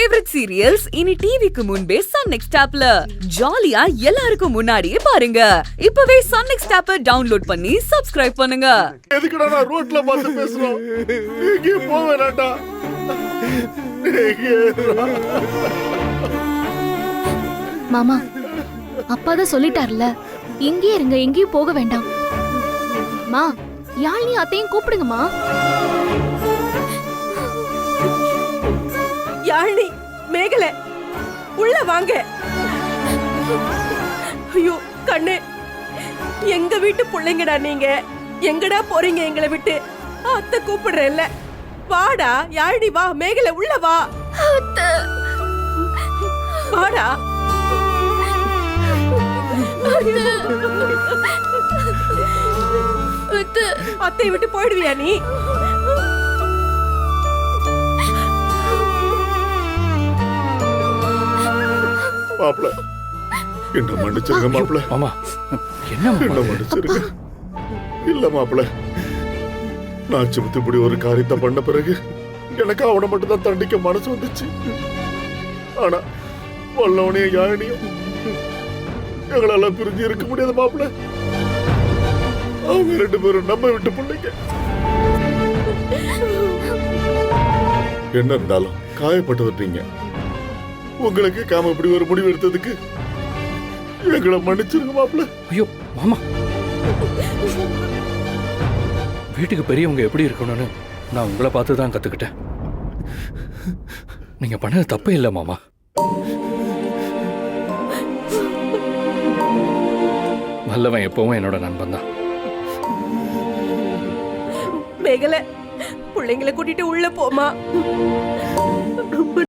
Favourite serials இனி டிவிக்கு முன்பே சன் நெக்ஸ்ட் ஆப்ல ஜாலியா எல்லாருக்கும் முன்னாடியே பாருங்க. இப்பவே சன் நெக்ஸ்ட் ஆப்பை டவுன்லோட் பண்ணி சப்ஸ்கிரைப் பண்ணுங்க. எதுக்குடா நான் ரோட்ல பார்த்து பேசுறோம்? எங்கே போவேனாடா? மாமா, அப்பாதான் சொல்லிட்டார்ல, இங்கே இருங்க, எங்கேயும் போக வேண்டாம். மா, யாழினி அத்தையும் கூப்பிடுங்கம்மா. யாழினி, மேகலை, உள்ள வாங்க. ஐயோ கண்ணு, எங்க வீட்டு பிள்ளைங்கடா நீங்க. எங்கடா போறீங்க எங்களை விட்டு? அத்தை கூப்பிடுறேன்ல, வாடா. யாழினி வா, மேகலை உள்ள வா. வாடா. அத்தை விட்டு போயிடுவியா நீ? மாப்ள, என்ன மன்னிச்சிருங்க மாப்ள. மாமா, என்ன மன்னிச்சிருங்க. இல்ல மாப்ள, நான் இப்படி ஒரு காரியத்தை பண்ண பிறகு எனக்கு அவனை மட்டும் தான் தண்டிக்க மனசு வந்துச்சு. ஆனா வல்லவனையும் யாழினியும் எங்களால பிரிஞ்சு இருக்க முடியாது மாப்ள. அவங்க ரெண்டு பேரும் நம்ம விட்டு பிள்ளைங்க. என்ன இருந்தாலும் காயப்பட்டு வர்றீங்க. உங்களுக்கு காம இப்படி ஒரு முடிவு எடுத்ததுக்கு எங்களை மன்னிச்சிருங்க மாப்ள. ஐயோ மாமா, வீட்டுக்கு பெரியவங்க எப்படி இருக்கணும்னு நான் உங்களை பார்த்து தான் கத்துக்கிட்டேன். நீங்க பண்ணது தப்பே இல்லை மாமா. நல்லவன் எப்பவும் என்னோட நண்பன் தான். மேகலை, பிள்ளைங்களை கூட்டிட்டு உள்ள போமா. ரொம்ப